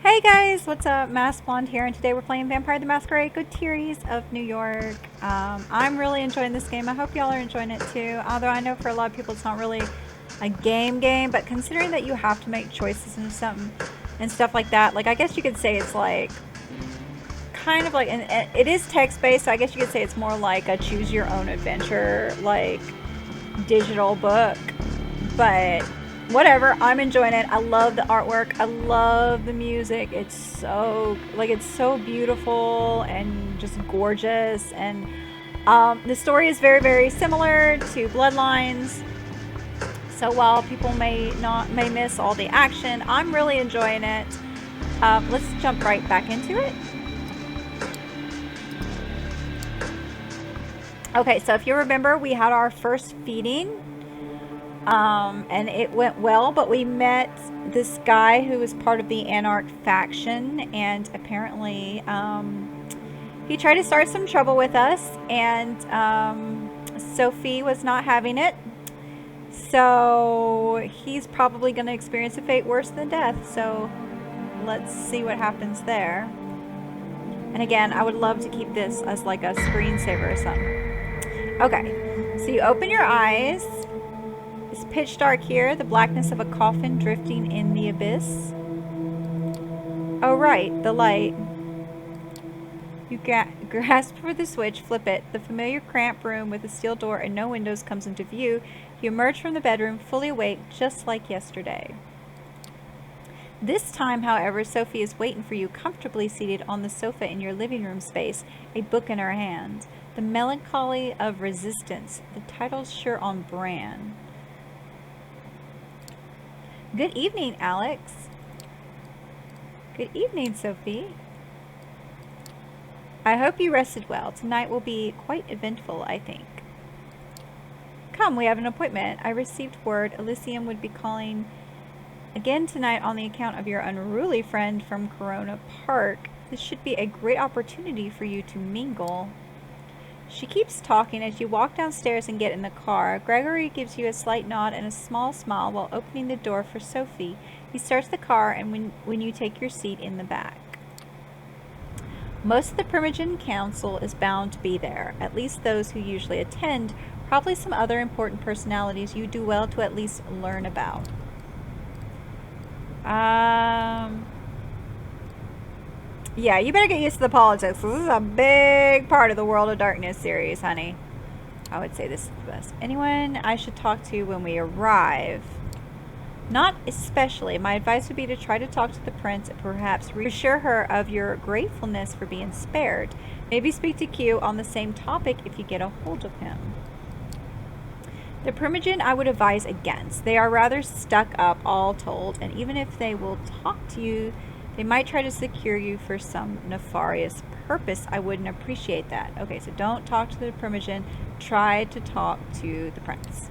Hey guys, what's up? MasquedBlonde here, and today we're playing Vampire the Masquerade Coteries of New York. I'm really enjoying this game. I hope y'all are enjoying it too. Although I know for a lot of people it's not really a game, but considering that you have to make choices and something and stuff like that, like I guess you could say it's like kind of like, and it is text-based, so I guess you could say it's more like a choose your own adventure, like digital book, but whatever, I'm enjoying it. I love the artwork, I love the music. It's so beautiful and just gorgeous, and the story is very similar to Bloodlines, so while people may miss all the action, I'm really enjoying it. Let's jump right back into it. Okay, so if you remember, we had our first feeding, and it went well, but we met this guy who was part of the Anarch faction, and apparently he tried to start some trouble with us, and Sophie was not having it, so he's probably going to experience a fate worse than death, so let's see what happens there. And again, I would love to keep this as like a screensaver or something. Okay, so you open your eyes. It's pitch dark here, the blackness of a coffin drifting in the abyss. Oh right, the light. You grasp for the switch, flip it. The familiar cramped room with a steel door and no windows comes into view. You emerge from the bedroom, fully awake, just like yesterday. This time, however, Sophie is waiting for you, comfortably seated on the sofa in your living room space, a book in her hand. The Melancholy of Resistance. The title's sure on brand. Good evening, Alex. Good evening, Sophie. I hope you rested well. Tonight will be quite eventful, I think. Come, we have an appointment. I received word Elysium would be calling again tonight on the account of your unruly friend from Corona Park. This should be a great opportunity for you to mingle. She keeps talking as you walk downstairs and get in the car. Gregory gives you a slight nod and a small smile while opening the door for Sophie. He starts the car, and when you take your seat in the back. Most of the Primogen Council is bound to be there, at least those who usually attend, probably some other important personalities you do well to at least learn about. Yeah, you better get used to the politics. This is a big part of the World of Darkness series, honey. I would say this is the best. Anyone I should talk to when we arrive? Not especially. My advice would be to try to talk to the prince and perhaps reassure her of your gratefulness for being spared. Maybe speak to Q on the same topic if you get a hold of him. The Primogen I would advise against. They are rather stuck up, all told, and even if they will talk to you, they might try to secure you for some nefarious purpose. I wouldn't appreciate that. Okay, so don't talk to the Primogen. Try to talk to the prince.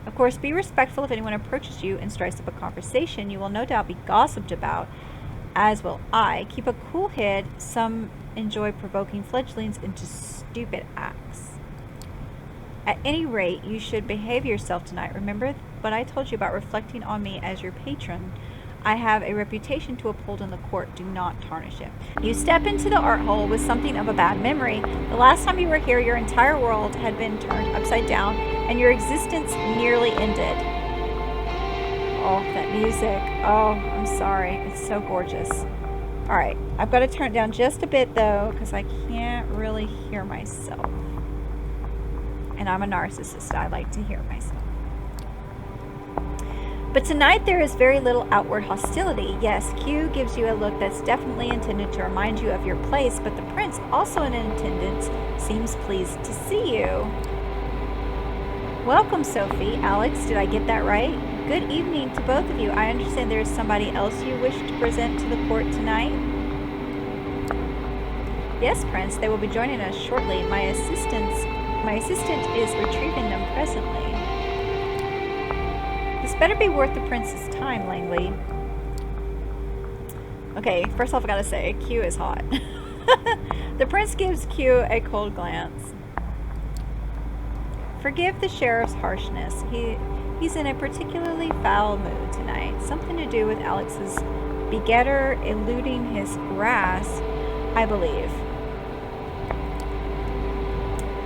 Of course, be respectful if anyone approaches you and strikes up a conversation. You will no doubt be gossiped about, as will I. Keep a cool head. Some enjoy provoking fledglings into stupid acts. At any rate, you should behave yourself tonight. Remember what I told you about reflecting on me as your patron. I have a reputation to uphold in the court. Do not tarnish it. You step into the art hole with something of a bad memory. The last time you were here, your entire world had been turned upside down, and your existence nearly ended. Oh, that music. Oh, I'm sorry. It's so gorgeous. All right, I've got to turn it down just a bit, though, because I can't really hear myself. And I'm a narcissist. I like to hear myself. But tonight there is very little outward hostility. Yes, Q gives you a look that's definitely intended to remind you of your place, but the prince, also in attendance, seems pleased to see you. Welcome, Sophie. Alex, did I get that right? Good evening to both of you. I understand there is somebody else you wish to present to the court tonight? Yes, Prince. They will be joining us shortly. My assistant is retrieving them presently. This better be worth the prince's time, Langley. Okay, first off I gotta say, Q is hot. The prince gives Q a cold glance. Forgive the sheriff's harshness. He's in a particularly foul mood tonight. Something to do with Alex's begetter eluding his grasp, I believe.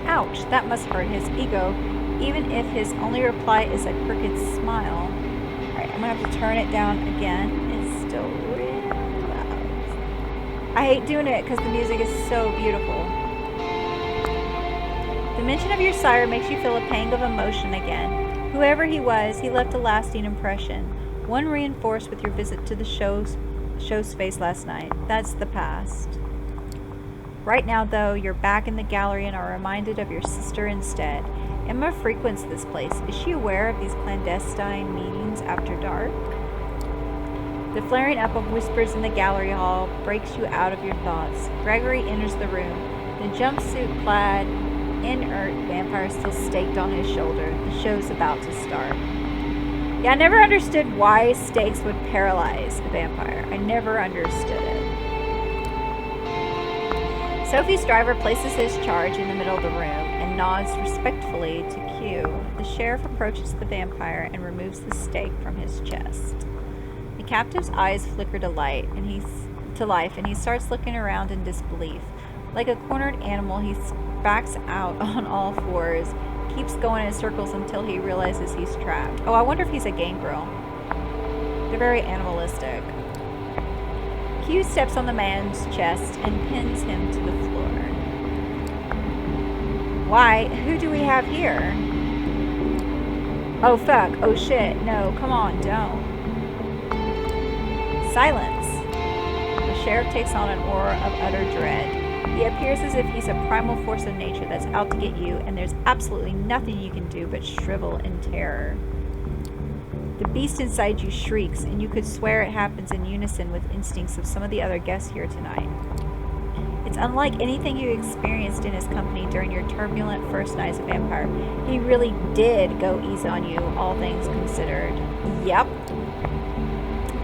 Ouch, that must hurt his ego, even if his only reply is a crooked smile. Alright, I'm gonna have to turn it down again. It's still real loud. I hate doing it because the music is so beautiful. The mention of your sire makes you feel a pang of emotion again. Whoever he was, he left a lasting impression. One reinforced with your visit to the show space last night. That's the past. Right now, though, you're back in the gallery and are reminded of your sister instead. Emma frequents this place. Is she aware of these clandestine meetings after dark? The flaring up of whispers in the gallery hall breaks you out of your thoughts. Gregory enters the room. The jumpsuit-clad, inert vampire still staked on his shoulder. The show's about to start. Yeah, I never understood why stakes would paralyze a vampire. I never understood it. Sophie's driver places his charge in the middle of the room and nods respectfully to Q. The sheriff approaches the vampire and removes the stake from his chest. The captive's eyes flicker to life, and he starts looking around in disbelief. Like a cornered animal, he backs out on all fours, keeps going in circles until he realizes he's trapped. Oh, I wonder if he's a gangrel. They're very animalistic. Q steps on the man's chest and pins him to the floor. Why? Who do we have here? Oh, fuck. Oh, shit. No, come on, don't. Silence. The sheriff takes on an aura of utter dread. He appears as if he's a primal force of nature that's out to get you, and there's absolutely nothing you can do but shrivel in terror. The beast inside you shrieks, and you could swear it happens in unison with instincts of some of the other guests here tonight. It's unlike anything you experienced in his company during your turbulent first night as a vampire. He really did go easy on you, all things considered. Yep.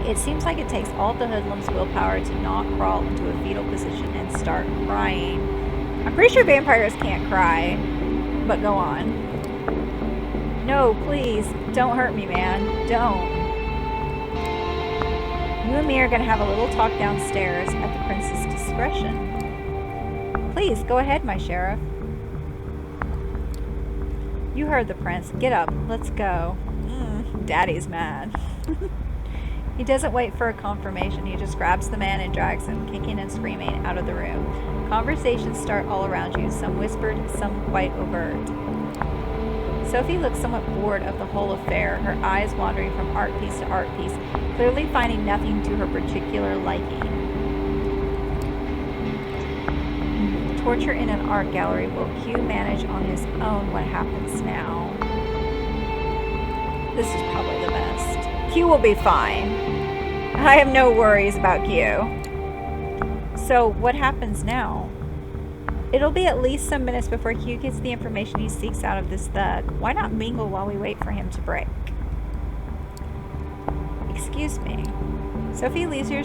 It seems like it takes all the hoodlum's willpower to not crawl into a fetal position and start crying. I'm pretty sure vampires can't cry, but go on. No, please, don't hurt me, man. Don't. You and me are going to have a little talk downstairs at the prince's discretion. Please, go ahead, my sheriff. You heard the prince. Get up. Let's go. Daddy's mad. He doesn't wait for a confirmation. He just grabs the man and drags him, kicking and screaming, out of the room. Conversations start all around you, some whispered, some quite overt. Sophie looks somewhat bored of the whole affair, her eyes wandering from art piece to art piece, clearly finding nothing to her particular liking. Torture in an art gallery. Will Q manage on his own? What happens now? This is probably the best. Q will be fine. I have no worries about Q. So, what happens now? It'll be at least some minutes before Q gets the information he seeks out of this thug. Why not mingle while we wait for him to break? Excuse me. Sophie leaves your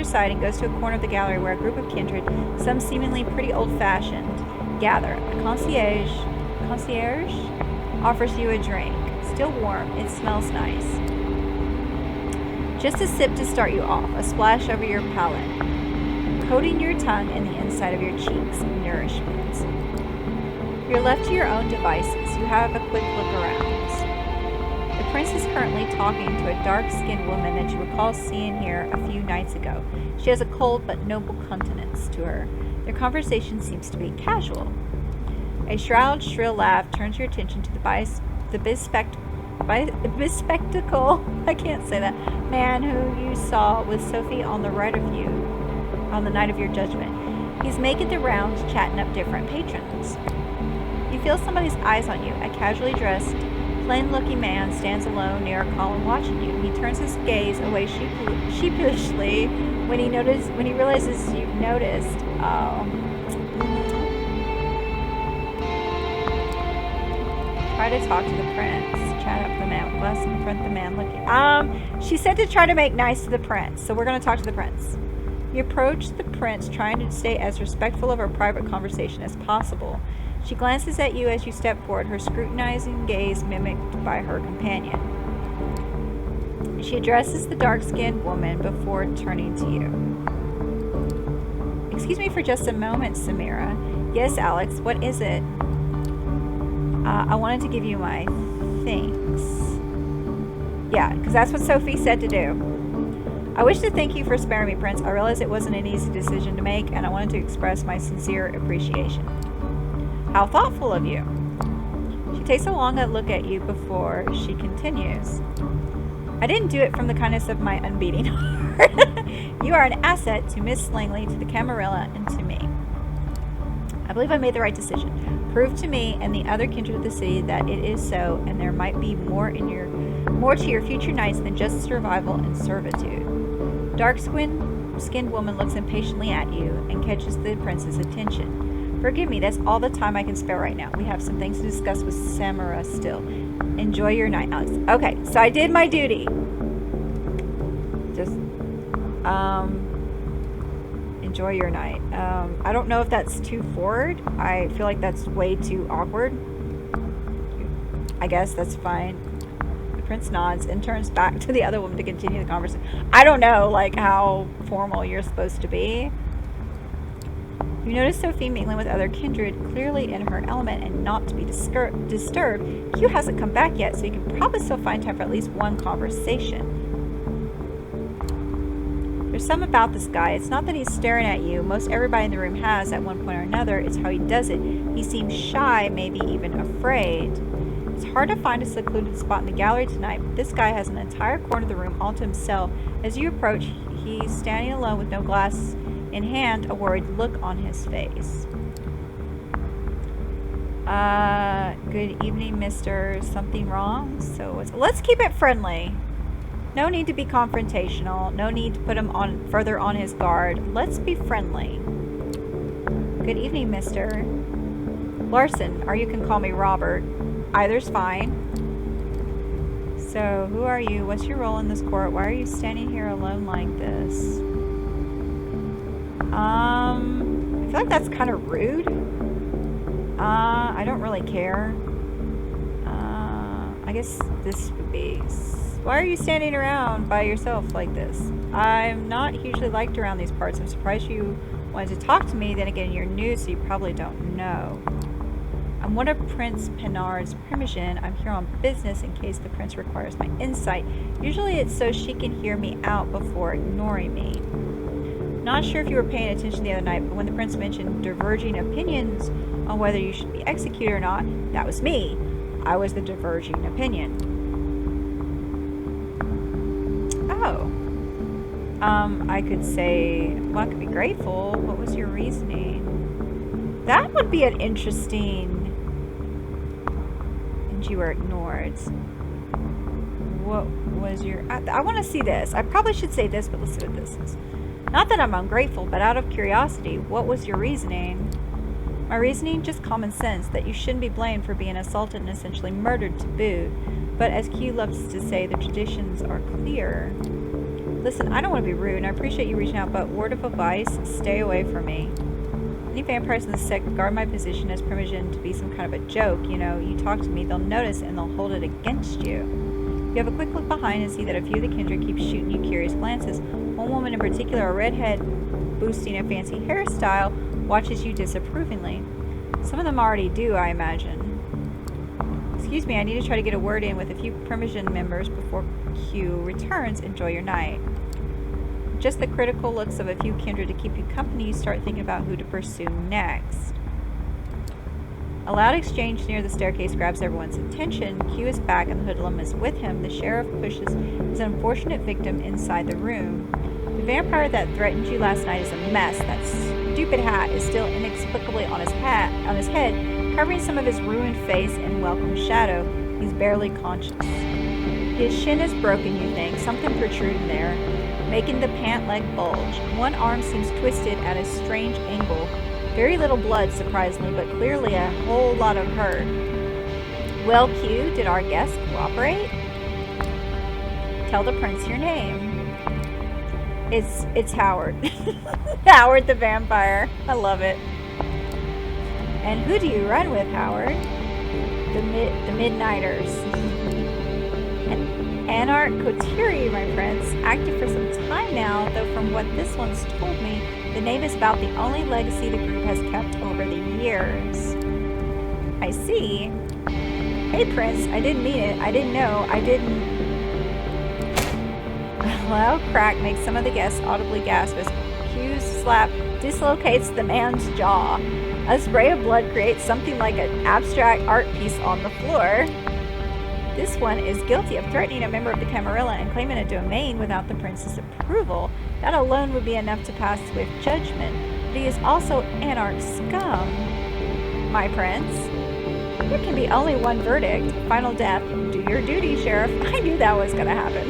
side and goes to a corner of the gallery where a group of kindred, some seemingly pretty old-fashioned, gather. A concierge offers you a drink. Still warm. It smells nice. Just a sip to start you off. A splash over your palate. Coating your tongue and the inside of your cheeks. Nourishment. You're left to your own devices. You have a quick look around. The prince is currently talking to a dark-skinned woman that you recall seeing here a few nights ago. She has a cold but noble countenance to her. Their conversation seems to be casual. A shrill, laugh turns your attention to the bespectacle, I can't say that, man who you saw with Sophie on the right of you on the night of your judgment. He's making the rounds, chatting up different patrons. You feel somebody's eyes on you. A casually dressed, plain-looking man stands alone near a column watching you. He turns his gaze away sheepishly when he realizes you've noticed. Try to talk to the prince. Chat up the man with us, confront the man looking. She said to try to make nice to the prince, so we're going to talk to the prince. You approach the prince, trying to stay as respectful of our private conversation as possible. She glances at you as you step forward, her scrutinizing gaze mimicked by her companion. She addresses the dark-skinned woman before turning to you. Excuse me for just a moment, Samira. Yes, Alex, what is it? I wanted to give you my thanks. Yeah, because that's what Sophie said to do. I wish to thank you for sparing me, Prince. I realized it wasn't an easy decision to make, and I wanted to express my sincere appreciation. How thoughtful of you. She takes a long look at you before she continues. I didn't do it from the kindness of my unbeating heart. You are an asset to Miss Langley, to the Camarilla, and to me. I believe I made the right decision. Prove to me and the other kindred of the city that it is so, and there might be more to your future nights than just survival and servitude. Dark-skinned woman looks impatiently at you and catches the prince's attention. Forgive me, that's all the time I can spare right now. We have some things to discuss with Samira still. Enjoy your night, Alex. Okay, so I did my duty. Just, enjoy your night. I don't know if that's too forward. I feel like that's way too awkward. I guess that's fine. The prince nods and turns back to the other woman to continue the conversation. I don't know, like, how formal you're supposed to be. You notice Sophie mingling with other kindred, clearly in her element and not to be disturbed. Q hasn't come back yet, so you can probably still find time for at least one conversation. There's some about this guy. It's not that he's staring at you. Most everybody in the room has at one point or another. It's how he does it. He seems shy, maybe even afraid. It's hard to find a secluded spot in the gallery tonight, but this guy has an entire corner of the room all to himself. As you approach, he's standing alone with no glass in hand, a worried look on his face. Good evening, mister. Something wrong? So let's keep it friendly. No need to be confrontational. No need to put him on further on his guard. Let's be friendly. Good evening, mister. Larson, or you can call me Robert. Either's fine. So, who are you? What's your role in this court? Why are you standing here alone like this? I feel like that's kind of rude. I don't really care. I guess this would be... Why are you standing around by yourself like this? I'm not hugely liked around these parts. I'm surprised you wanted to talk to me. Then again, you're new, so you probably don't know. I'm one of Prince Penard's Primogen. I'm here on business in case the prince requires my insight. Usually it's so she can hear me out before ignoring me. Not sure if you were paying attention the other night, but when the prince mentioned diverging opinions on whether you should be executed or not, that was me. I was the diverging opinion. Oh. I could say, well, I could be grateful. What was your reasoning? That would be an interesting... And you were ignored. What was your... I want to see this. I probably should say this, but let's see what this is. Not that I'm ungrateful, but out of curiosity, what was your reasoning? My reasoning? Just common sense, that you shouldn't be blamed for being assaulted and essentially murdered to boot. But as Q loves to say, the traditions are clear. Listen, I don't want to be rude, and I appreciate you reaching out, but word of advice, stay away from me. Any vampires in the sect regard my position as Primogen to be some kind of a joke. You know, you talk to me, they'll notice, and they'll hold it against you. You have a quick look behind and see that a few of the kindred keep shooting you curious glances. One woman in particular, a redhead boosting a fancy hairstyle, watches you disapprovingly. Some of them already do, I imagine. Excuse me, I need to try to get a word in with a few Primogen members before Q returns. Enjoy your night. Just the critical looks of a few kindred to keep you company, you start thinking about who to pursue next. A loud exchange near the staircase grabs everyone's attention. Q is back and the hoodlum is with him. The sheriff pushes his unfortunate victim inside the room. The vampire that threatened you last night is a mess. That stupid hat is still inexplicably on his head, covering some of his ruined face in welcome shadow. He's barely conscious. His shin is broken, you think, something protruding there, making the pant leg bulge. One arm seems twisted at a strange angle. Very little blood, surprisingly, but clearly a whole lot of hurt. Well, Q, did our guest cooperate? Tell the prince your name. It's Howard. Howard the vampire. I love it. And who do you run with, Howard? The Midnighters. Anarch Coteries, my prince. Active for some time now, though from what this one's told me, the name is about the only legacy the group has kept over the years. I see. Hey, Prince, I didn't mean it. I didn't know. I didn't... A loud crack makes some of the guests audibly gasp as Q's slap dislocates the man's jaw. A spray of blood creates something like an abstract art piece on the floor. This one is guilty of threatening a member of the Camarilla and claiming a domain without the prince's approval. That alone would be enough to pass swift judgment. But he is also Anarch scum, my prince. There can be only one verdict. Final death. Do your duty, Sheriff. I knew that was going to happen.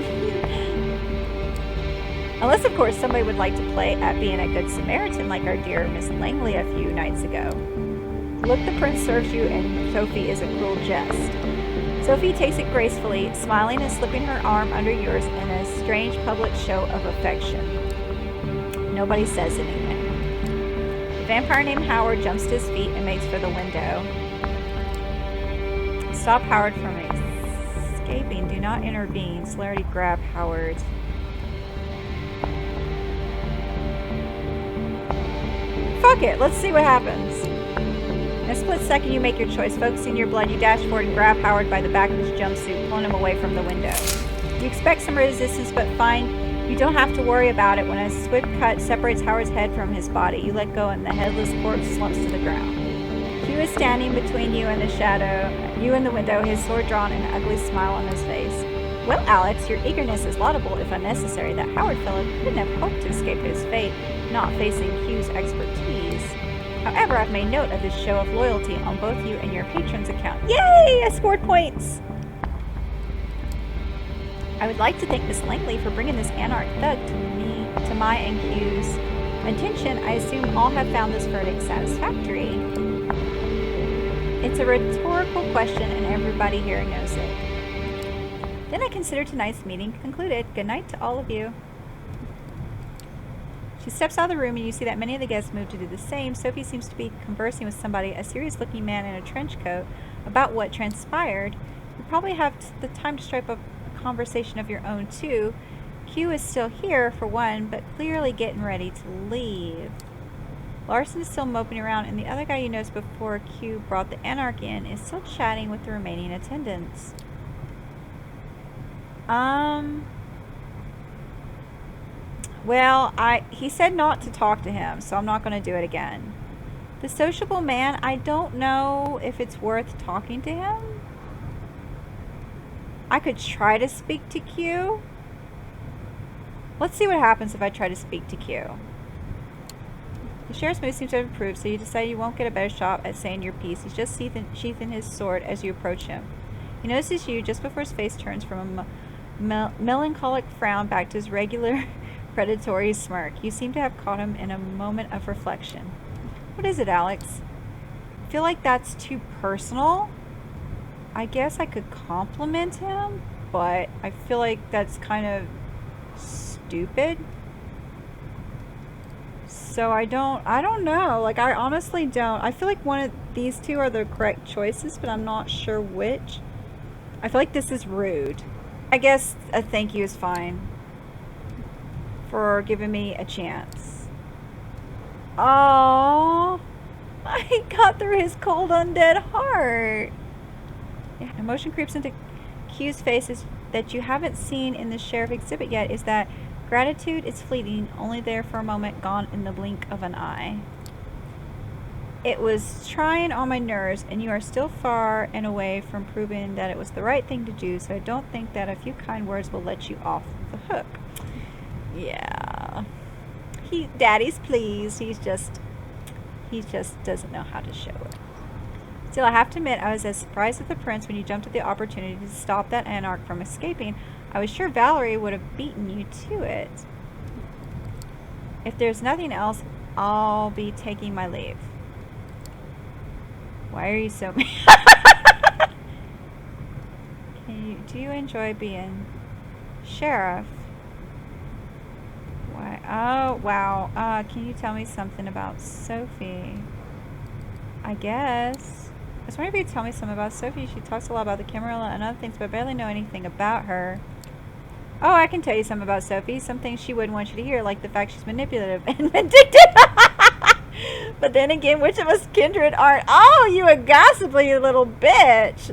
Unless, of course, somebody would like to play at being a good Samaritan like our dear Miss Langley a few nights ago. Look, the prince serves you, and Sophie is a cruel jest. Sophie takes it gracefully, smiling and slipping her arm under yours in a strange public show of affection. Nobody says anything. A vampire named Howard jumps to his feet and makes for the window. Stop Howard from escaping. Do not intervene. Celerity grab Howard. Fuck it. Let's see what happens. In a split second, you make your choice. Focusing your blood, you dash forward and grab Howard by the back of his jumpsuit, pulling him away from the window. You expect some resistance, but find you don't have to worry about it. When a swift cut separates Howard's head from his body, you let go and the headless corpse slumps to the ground. Hugh is standing between you and the shadow, you and the window, his sword drawn and an ugly smile on his face. Well, Alex, your eagerness is laudable if unnecessary. That Howard fellow couldn't have hoped to escape his fate, not facing Hugh's expertise. However, I've made note of this show of loyalty on both you and your patron's account. Yay! I scored points! I would like to thank Miss Langley for bringing this Anarch thug to my and Hugh's attention. I assume all have found this verdict satisfactory. It's a rhetorical question and everybody here knows it. Then I consider tonight's meeting concluded. Good night to all of you. She steps out of the room and you see that many of the guests move to do the same. Sophie seems to be conversing with somebody, a serious-looking man in a trench coat, about what transpired. You probably have the time to strike up a conversation of your own, too. Q is still here, for one, but clearly getting ready to leave. Larson is still moping around, and the other guy you noticed before Q brought the Anarch in is still chatting with the remaining attendants. Well, he said not to talk to him, so I'm not going to do it again. The sociable man, I don't know if it's worth talking to him. I could try to speak to Q. Let's see what happens if I try to speak to Q. The sheriff's mood seems to have improved, so you decide you won't get a better shot at saying your piece. He's just sheathing his sword as you approach him. He notices you just before his face turns from a melancholic frown back to his regular predatory smirk. You seem to have caught him in a moment of reflection. What is it, Alex? I feel like that's too personal. I guess I could compliment him, but I feel like that's kind of stupid. So I don't know. Like, I honestly don't. I feel like one of these two are the correct choices, but I'm not sure which. I feel like this is rude. I guess a thank you is fine for giving me a chance. Oh, I got through his cold undead heart. Yeah, emotion creeps into Q's face that you haven't seen in the sheriff exhibit yet is that gratitude is fleeting, only there for a moment, gone in the blink of an eye. It was trying on my nerves, and you are still far and away from proving that it was the right thing to do, so I don't think that a few kind words will let you off the hook. Yeah. Daddy's pleased. He just doesn't know how to show it. Still, I have to admit, I was as surprised at the prince when you jumped at the opportunity to stop that Anarch from escaping. I was sure Valerie would have beaten you to it. If there's nothing else, I'll be taking my leave. Why are you so mad? Do you enjoy being sheriff? Why? Oh, wow. Can you tell me something about Sophie? I guess. I was wondering if you could tell me something about Sophie. She talks a lot about the Camarilla and other things, but I barely know anything about her. Oh, I can tell you something about Sophie. Some things she wouldn't want you to hear, like the fact she's manipulative and vindictive. But then again, which of us kindred aren't? Oh, you a gossipy little bitch.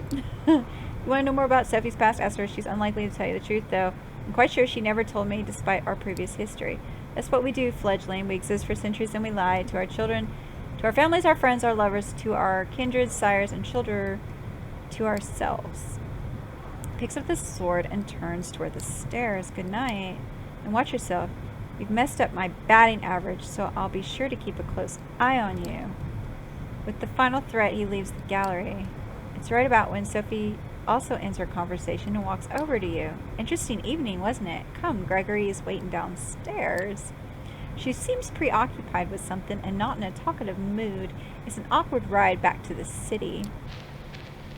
You want to know more about Sophie's past? Ask her. She's unlikely to tell you the truth, though. I'm quite sure she never told me, despite our previous history. That's what we do, fledgling. We exist for centuries and we lie to our children, to our families, our friends, our lovers, to our kindred, sires, and children, to ourselves. Picks up the sword and turns toward the stairs. Good night. And watch yourself. You've messed up my batting average, so I'll be sure to keep a close eye on you. With the final threat, he leaves the gallery. It's right about when Sophie also ends her conversation and walks over to you. Interesting evening, wasn't it? Come, Gregory is waiting downstairs. She seems preoccupied with something and not in a talkative mood. It's an awkward ride back to the city.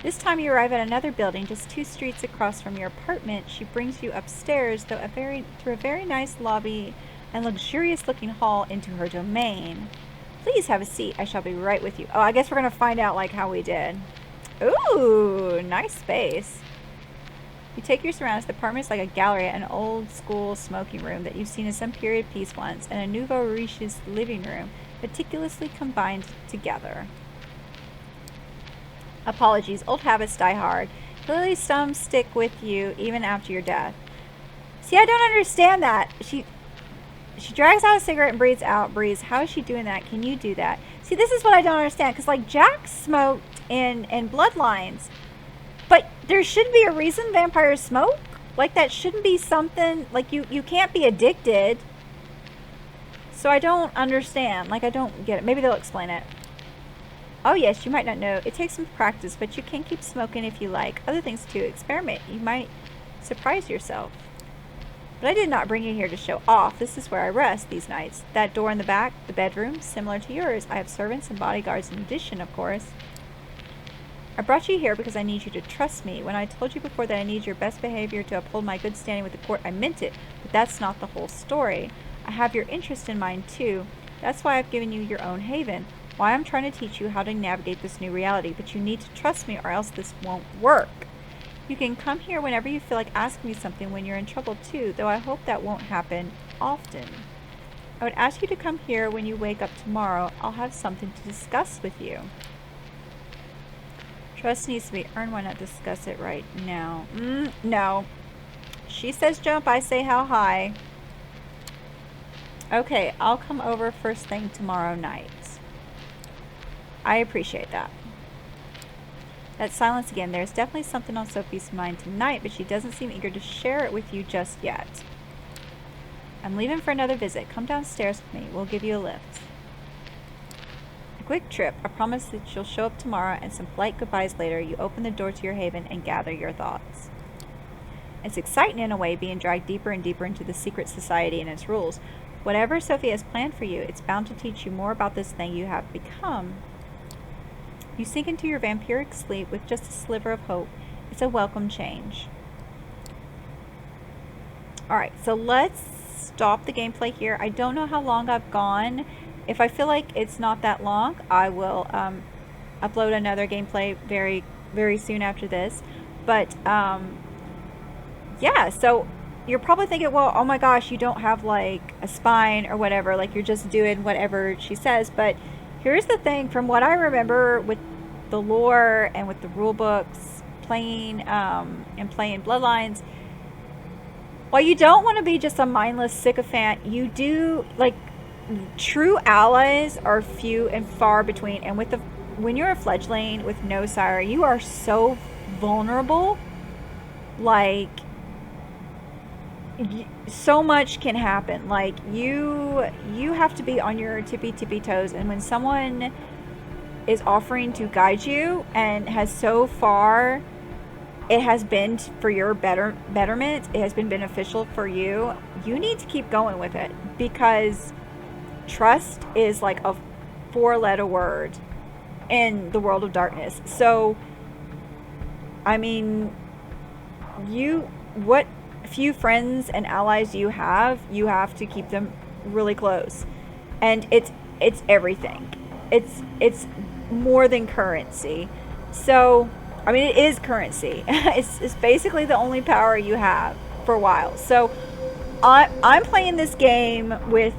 This time you arrive at another building just 2 streets across from your apartment. She brings you upstairs, through a very nice lobby and luxurious-looking hall into her domain. Please have a seat. I shall be right with you. Oh, I guess we're going to find out, like, how we did. Ooh, nice space. You take your surroundings. The apartment is like a gallery, an old-school smoking room that you've seen in some period piece once, and a nouveau riche's living room, meticulously combined together. Apologies. Old habits die hard. Clearly some stick with you even after your death. See, I don't understand that. She drags out a cigarette and breathes out. Breathes. How is she doing that? Can you do that? See, this is what I don't understand. Because, like, Jack smoked in Bloodlines. But there should be a reason vampires smoke. Like, that shouldn't be something... Like, you can't be addicted. So I don't understand. Like, I don't get it. Maybe they'll explain it. Oh, yes, you might not know. It takes some practice, but you can keep smoking if you like. Other things, too. Experiment. You might surprise yourself. But I did not bring you here to show off. This is where I rest these nights. That door in the back, the bedroom, similar to yours. I have servants and bodyguards in addition, of course. I brought you here because I need you to trust me. When I told you before that I need your best behavior to uphold my good standing with the court, I meant it. But that's not the whole story. I have your interest in mind, too. That's why I've given you your own haven. Why I'm trying to teach you how to navigate this new reality. But you need to trust me or else this won't work. You can come here whenever you feel like asking me something when you're in trouble too, though I hope that won't happen often. I would ask you to come here when you wake up tomorrow. I'll have something to discuss with you. Trust needs to be earned. Why not discuss it right now? No. She says jump, I say how high. Okay, I'll come over first thing tomorrow night. I appreciate that. That silence again. There's definitely something on Sophie's mind tonight, but she doesn't seem eager to share it with you just yet. I'm leaving for another visit. Come downstairs with me. We'll give you a lift. A quick trip. I promise that you'll show up tomorrow, and some polite goodbyes later. You open the door to your haven and gather your thoughts. It's exciting in a way, being dragged deeper and deeper into the secret society and its rules. Whatever Sophie has planned for you, it's bound to teach you more about this thing you have become. You sink into your vampiric sleep with just a sliver of hope. It's a welcome change. Alright, so let's stop the gameplay here. I don't know how long I've gone. If I feel like it's not that long, I will upload another gameplay very, very soon after this. But, yeah, so you're probably thinking, well, oh my gosh, you don't have, like, a spine or whatever. Like, you're just doing whatever she says. But here's the thing, from what I remember with the lore and with the rule books, playing Bloodlines, while you don't want to be just a mindless sycophant, you do, like, true allies are few and far between. And when you're a fledgling with no sire, you are so vulnerable. Like, so much can happen. Like, you have to be on your tippy toes, and when someone is offering to guide you and has so far, it has been for your betterment, it has been beneficial for you, you need to keep going with it, because trust is like a 4-letter word in the world of darkness. So I mean, what few friends and allies you have to keep them really close. And it's everything. It's more than currency. So, I mean, it is currency. It's basically the only power you have for a while. So I'm playing this game with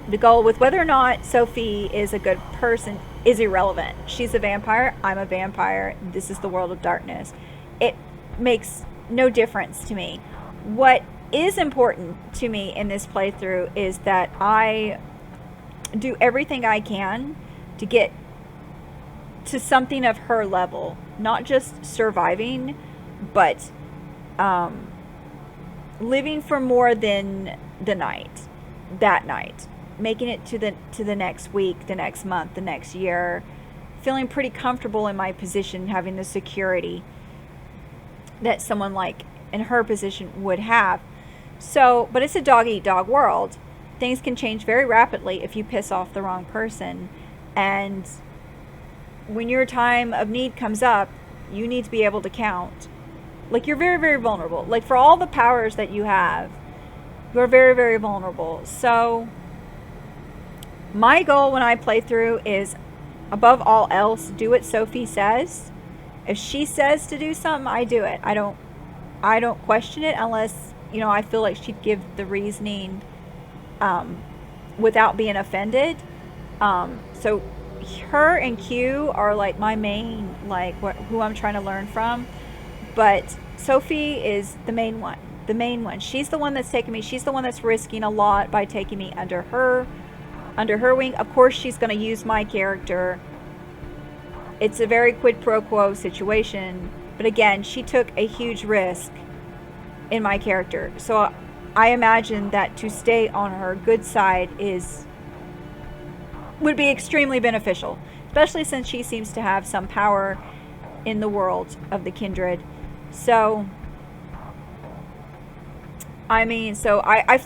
the goal with whether or not Sophie is a good person is irrelevant. She's a vampire. I'm a vampire. This is the world of darkness. It makes no difference to me. What is important to me in this playthrough is that I do everything I can to get to something of her level. Not just surviving, but living for more than the night. That night. Making it to the next week, the next month, the next year, feeling pretty comfortable in my position, having the security that someone like in her position would have. So, but it's a dog eat dog world. Things can change very rapidly if you piss off the wrong person, and when your time of need comes up, you need to be able to count. Like, you're very, very vulnerable. Like, for all the powers that you have, you're very, very vulnerable. So my goal when I play through is, above all else, do what Sophie says. If she says to do something, I do it. I don't question it unless, I feel like she'd give the reasoning without being offended. So her and Q are like my main, like, who I'm trying to learn from. But Sophie is the main one. The main one. She's the one that's taking me. She's the one that's risking a lot by taking me under her wing. Of course, she's going to use my character. It's a very quid pro quo situation. But again, she took a huge risk in my character. So I imagine that to stay on her good side would be extremely beneficial. Especially since she seems to have some power in the world of the kindred. So I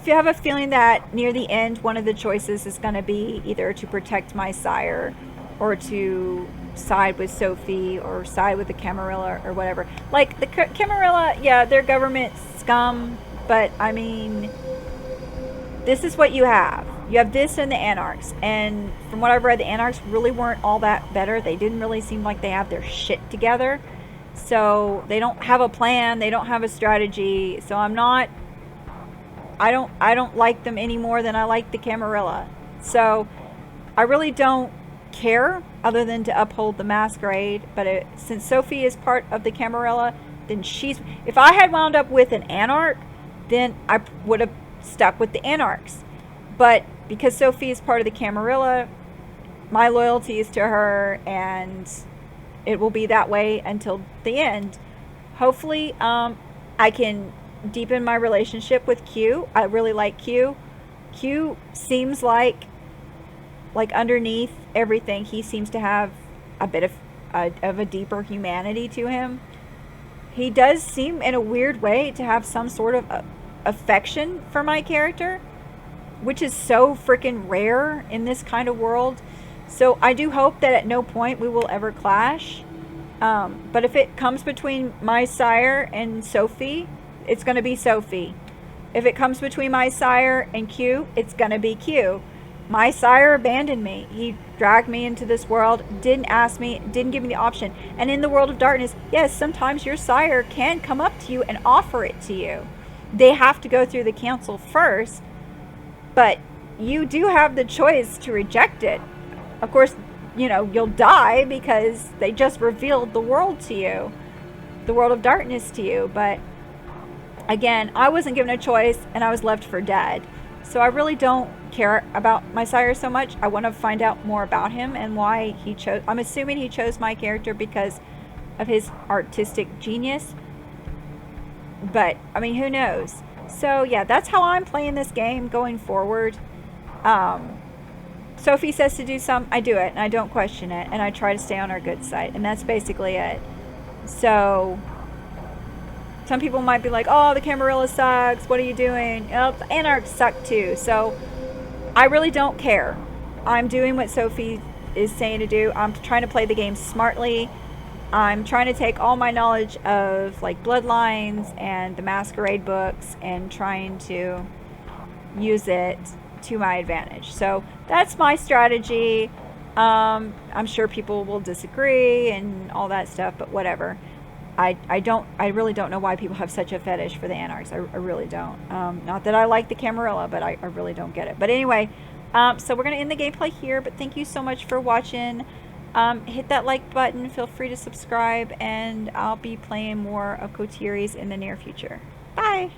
have a feeling that near the end, one of the choices is going to be either to protect my sire or to side with Sophie or side with the Camarilla or whatever. Like, the Camarilla, yeah, they're government scum, but this is what you have. You have this and the Anarchs, and from what I've read, the Anarchs really weren't all that better. They didn't really seem like they have their shit together. So they don't have a plan, they don't have a strategy. So I don't like them any more than I like the Camarilla. So I really don't care other than to uphold the Masquerade. But since Sophie is part of the Camarilla, then if I had wound up with an Anarch, then I would have stuck with the Anarchs. But because Sophie is part of the Camarilla, my loyalty is to her, and it will be that way until the end. Hopefully, I can deepen my relationship with Q. I really like Q. Q seems like underneath everything, he seems to have a bit of a deeper humanity to him. He does seem, in a weird way, to have some sort of affection for my character, which is so freaking rare in this kind of world. So I do hope that at no point we will ever clash. But if it comes between my sire and Sophie, it's going to be Sophie. If it comes between my sire and Q, it's going to be Q. My sire abandoned me. He dragged me into this world, didn't ask me, didn't give me the option. And in the world of darkness, yes, sometimes your sire can come up to you and offer it to you. They have to go through the council first, but you do have the choice to reject it. Of course, you'll die because they just revealed the world to you, the world of darkness to you. But again, I wasn't given a choice and I was left for dead. So I really don't care about my sire so much. I want to find out more about him and why he chose. I'm assuming he chose my character because of his artistic genius. But, who knows? So, yeah, that's how I'm playing this game going forward. Sophie says to do something, I do it, and I don't question it, and I try to stay on her good side, and that's basically it. So some people might be like, oh, the Camarilla sucks, what are you doing? Oh, the Anarchs suck too. So I really don't care. I'm doing what Sophie is saying to do. I'm trying to play the game smartly. I'm trying to take all my knowledge of Bloodlines and the Masquerade books and trying to use it to my advantage. So that's my strategy. I'm sure people will disagree and all that stuff, but whatever. I really don't know why people have such a fetish for the Anarchs. I really don't. Not that I like the Camarilla, but I really don't get it. But anyway, so we're going to end the gameplay here, but thank you so much for watching. Hit that like button, feel free to subscribe, and I'll be playing more of Coteries in the near future. Bye!